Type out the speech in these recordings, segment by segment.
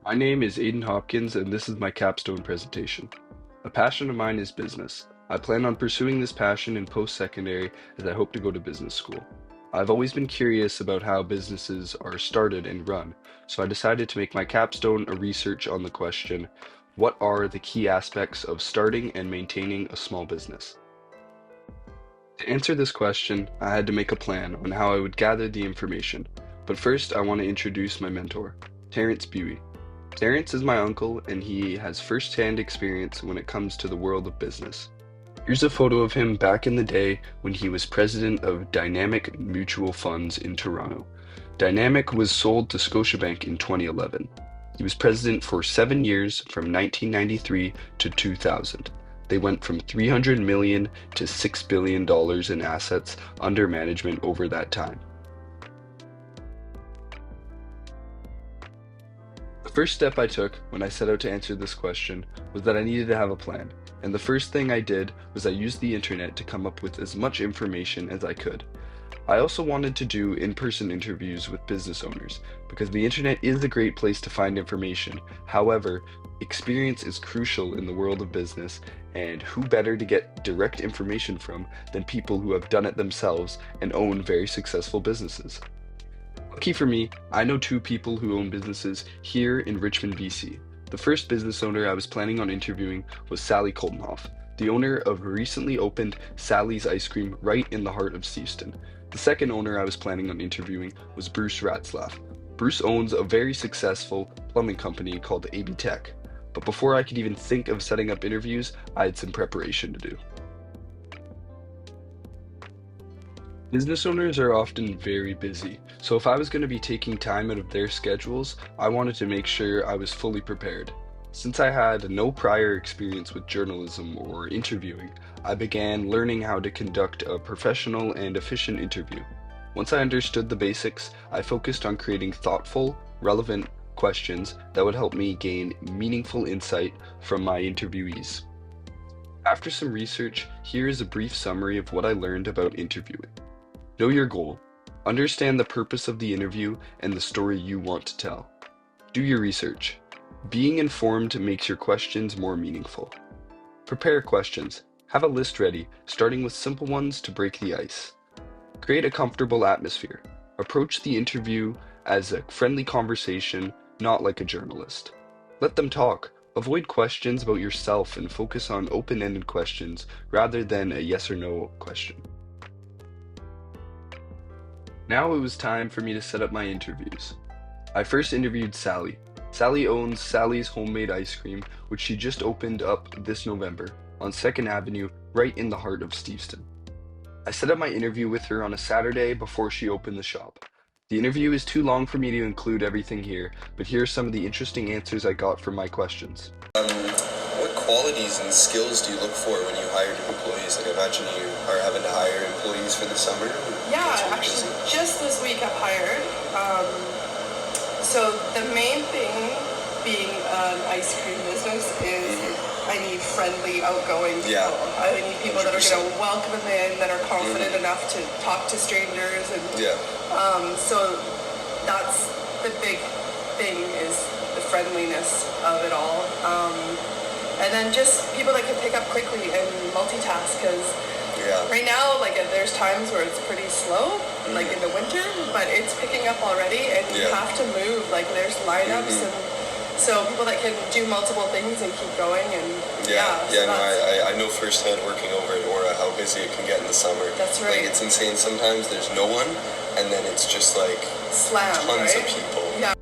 My name is Aidan Hopkins, and this is my capstone presentation. A passion of mine is business. I plan on pursuing this passion in post-secondary as I hope to go to business school. I've always been curious about how businesses are started and run, so I decided to make my capstone a research on the question, what are the key aspects of starting and maintaining a small business? To answer this question, I had to make a plan on how I would gather the information, but first I want to introduce my mentor, Terrence Buie. Terrence is my uncle, and he has first-hand experience when it comes to the world of business. Here's a photo of him back in the day when he was president of Dynamic Mutual Funds in Toronto. Dynamic was sold to Scotiabank in 2011. He was president for 7 years from 1993 to 2000. They went from $300 million to $6 billion in assets under management over that time. The first step I took when I set out to answer this question was that I needed to have a plan, and the first thing I did was I used the internet to come up with as much information as I could. I also wanted to do in-person interviews with business owners because the internet is a great place to find information. However, experience is crucial in the world of business, and who better to get direct information from than people who have done it themselves and own very successful businesses. Lucky for me, I know two people who own businesses here in Richmond, BC. The first business owner I was planning on interviewing was Sally Koltenhoff, the owner of recently opened Sally's Ice Cream right in the heart of Steveston. The second owner I was planning on interviewing was Bruce Ratzlaff. Bruce owns a very successful plumbing company called AB Tech. But before I could even think of setting up interviews, I had some preparation to do. Business owners are often very busy, so if I was going to be taking time out of their schedules, I wanted to make sure I was fully prepared. Since I had no prior experience with journalism or interviewing, I began learning how to conduct a professional and efficient interview. Once I understood the basics, I focused on creating thoughtful, relevant questions that would help me gain meaningful insight from my interviewees. After some research, here is a brief summary of what I learned about interviewing. Know your goal. Understand the purpose of the interview and the story you want to tell. Do your research. Being informed makes your questions more meaningful. Prepare questions. Have a list ready, starting with simple ones to break the ice. Create a comfortable atmosphere. Approach the interview as a friendly conversation, not like a journalist. Let them talk. Avoid questions about yourself and focus on open-ended questions rather than a yes or no question. Now it was time for me to set up my interviews. I first interviewed Sally. Sally owns Sally's Homemade Ice Cream, which she just opened up this November on 2nd Avenue, right in the heart of Steveston. I set up my interview with her on a Saturday before she opened the shop. The interview is too long for me to include everything here, but here are some of the interesting answers I got from my questions. What qualities and skills do you look for when you hire new employees? Like, I imagine you are having to hire employees for the summer. Yeah, actually, just this week I've hired. So the main thing being an ice cream business is I need friendly, outgoing people. Yeah. I need people that are going to welcome them in, that are confident enough to talk to strangers, and so that's the big thing, is the friendliness of it all. And then just people that can pick up quickly and multitask, because right now, like, there's times where it's pretty slow, like in the winter, but it's picking up already, and you have to move. Like, there's lineups, and so people that can do multiple things and keep going, and I know firsthand working over at Aura how busy it can get in the summer. That's right. Like, it's insane. Sometimes there's no one, and then it's just like tons of people. Yeah.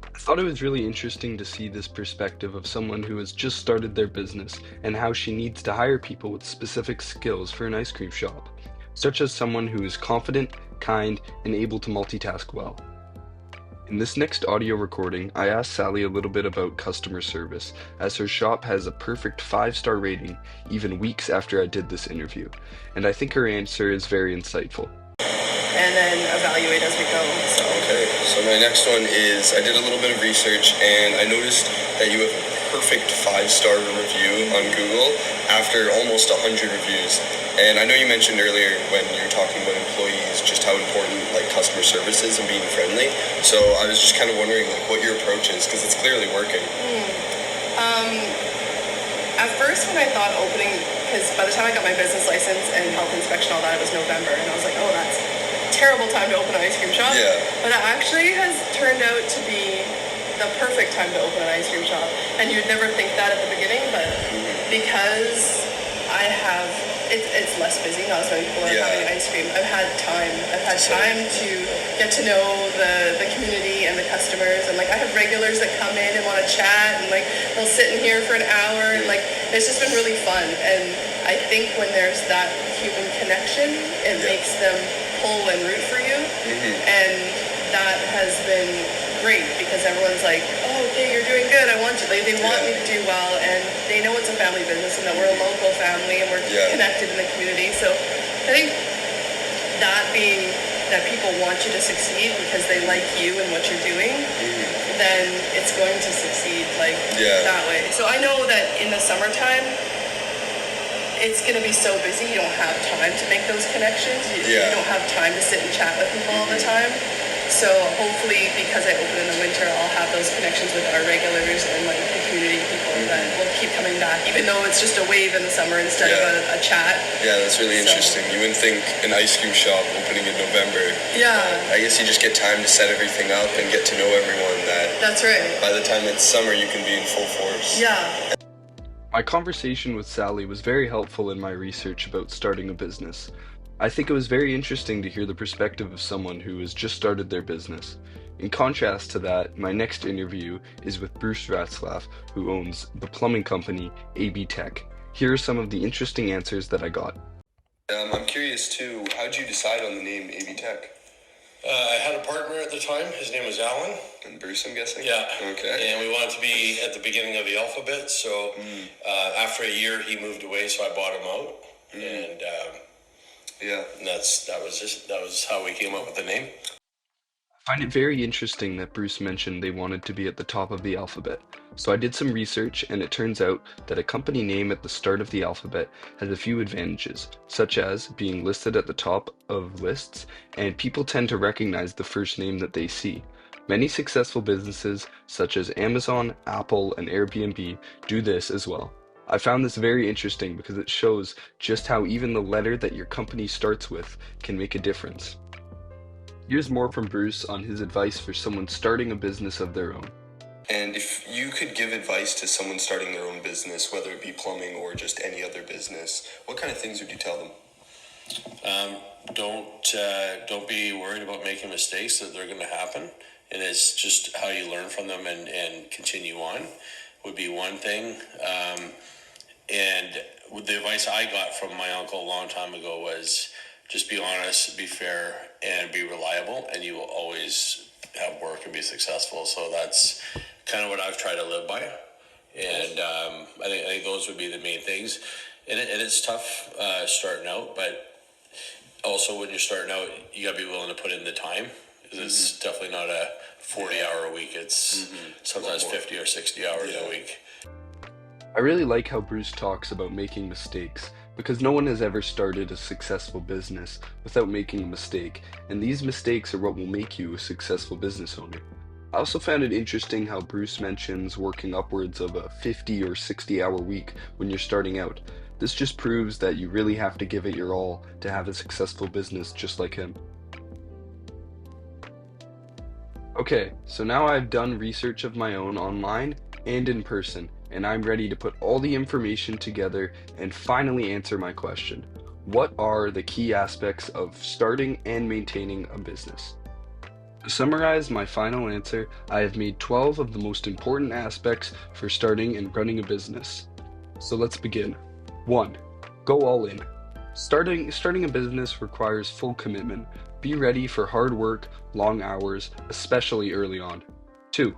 I thought it was really interesting to see this perspective of someone who has just started their business and how she needs to hire people with specific skills for an ice cream shop, such as someone who is confident, kind, and able to multitask well. In this next audio recording, I asked Sally a little bit about customer service, as her shop has a perfect 5-star rating even weeks after I did this interview, and I think her answer is very insightful. and then evaluate as we go. So. Okay, so my next one is I did a little bit of research and I noticed that you have a perfect 5-star review on Google after almost 100 reviews. And I know you mentioned earlier when you were talking about employees just how important like customer service is and being friendly. So I was just kind of wondering like what your approach is because it's clearly working. At first, when I thought opening, because by the time I got my business license and health inspection, all that, it was November, and I was like, oh, that's a terrible time to open an ice cream shop. Yeah. But it actually has turned out to be the perfect time to open an ice cream shop. And you'd never think that at the beginning, but because I have, it's less busy, not as many people are having ice cream. I've had time. I've had time to get to know the community and the customers, and like I have regulars that come in and want to chat, and like they'll sit in here for an hour, and like it's just been really fun. And I think when there's that human connection, it makes them pull and root for you, and that has been great because everyone's like, oh, okay, you're doing good. I want you. Like, they want me to do well, and they know it's a family business and that we're a local family and we're connected in the community. So I think that being that people want you to succeed because they like you and what you're doing, then it's going to succeed like that way. So I know that in the summertime, it's going to be so busy, you don't have time to make those connections. You don't have time to sit and chat with people all the time. So hopefully, because I open in the winter, I'll have those connections with our regulars and like the community people that will keep coming back, even though it's just a wave in the summer instead of a chat. Yeah, that's really interesting. You wouldn't think an ice cream shop opening in November. Yeah. I guess you just get time to set everything up and get to know everyone. That's right. By the time it's summer, you can be in full force. Yeah. My conversation with Sally was very helpful in my research about starting a business. I think it was very interesting to hear the perspective of someone who has just started their business. In contrast to that, my next interview is with Bruce Ratzlaff, who owns the plumbing company AB Tech. Here are some of the interesting answers that I got. I'm curious too, how'd you decide on the name AB Tech? I had a partner at the time. His name was Alan. And Bruce, I'm guessing? Yeah. Okay. And we wanted to be at the beginning of the alphabet. So after a year, he moved away, so I bought him out. And that was how we came up with the name. I find it very interesting that Bruce mentioned they wanted to be at the top of the alphabet. So I did some research, and it turns out that a company name at the start of the alphabet has a few advantages, such as being listed at the top of lists, and people tend to recognize the first name that they see. Many successful businesses, such as Amazon, Apple, and Airbnb, do this as well. I found this very interesting because it shows just how even the letter that your company starts with can make a difference. Here's more from Bruce on his advice for someone starting a business of their own. And if you could give advice to someone starting their own business, whether it be plumbing or just any other business, what kind of things would you tell them? Don't be worried about making mistakes, that they're going to happen. And it's just how you learn from them and continue on would be one thing. And the advice I got from my uncle a long time ago was just be honest, be fair, and be reliable, and you will always have work and be successful. So that's kind of what I've tried to live by. And I think those would be the main things. And it's tough starting out, but also when you're starting out, you got to be willing to put in the time. It's definitely not a 40-hour a week. It's sometimes 50 or 60 hours a week. I really like how Bruce talks about making mistakes, because no one has ever started a successful business without making a mistake, and these mistakes are what will make you a successful business owner. I also found it interesting how Bruce mentions working upwards of a 50 or 60-hour week when you're starting out. This just proves that you really have to give it your all to have a successful business just like him. Okay, so now I've done research of my own online and in person, and I'm ready to put all the information together and finally answer my question. What are the key aspects of starting and maintaining a business? To summarize my final answer, I have made 12 of the most important aspects for starting and running a business. So let's begin. 1. Go all in. Starting a business requires full commitment. Be ready for hard work, long hours, especially early on. 2.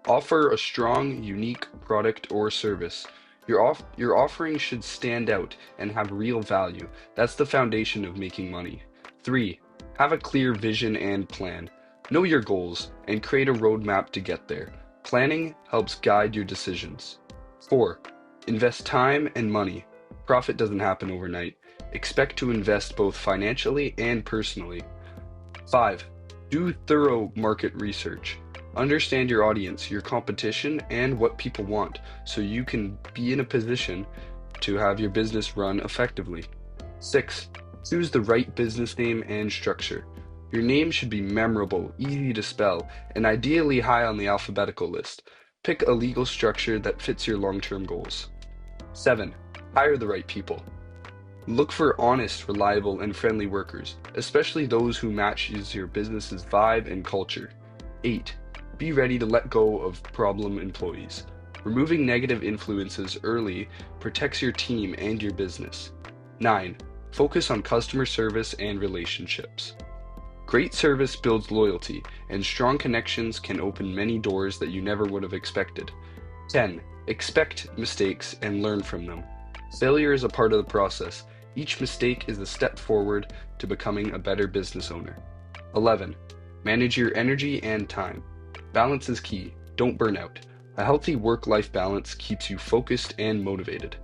Offer a strong, unique product or service. Your offering should stand out and have real value. That's the foundation of making money. 3. Have a clear vision and plan. Know your goals and create a roadmap to get there. Planning helps guide your decisions. 4. Invest time and money. Profit doesn't happen overnight. Expect to invest both financially and personally. 5. Do thorough market research. Understand your audience, your competition, and what people want so you can be in a position to have your business run effectively. 6. Choose the right business name and structure. Your name should be memorable, easy to spell, and ideally high on the alphabetical list. Pick a legal structure that fits your long-term goals. 7. Hire the right people. Look for honest, reliable, and friendly workers, especially those who matches your business's vibe and culture. 8. Be ready to let go of problem employees. Removing negative influences early protects your team and your business. 9. Focus on customer service and relationships. Great service builds loyalty, and strong connections can open many doors that you never would have expected. 10. Expect mistakes and learn from them. Failure is a part of the process. Each mistake is a step forward to becoming a better business owner. 11. Manage your energy and time. Balance is key. Don't burn out. A healthy work-life balance keeps you focused and motivated.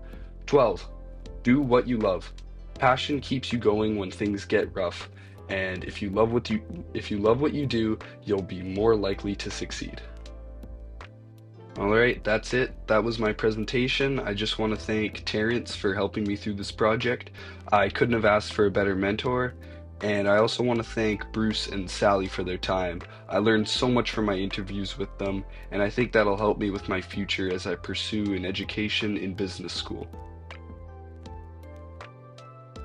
12. Do what you love. Passion keeps you going when things get rough, and if you love what you do, you'll be more likely to succeed. All right, that's it. That was my presentation. I just want to thank Terrence for helping me through this project. I couldn't have asked for a better mentor. And I also want to thank Bruce and Sally for their time. I learned so much from my interviews with them, and I think that'll help me with my future as I pursue an education in business school.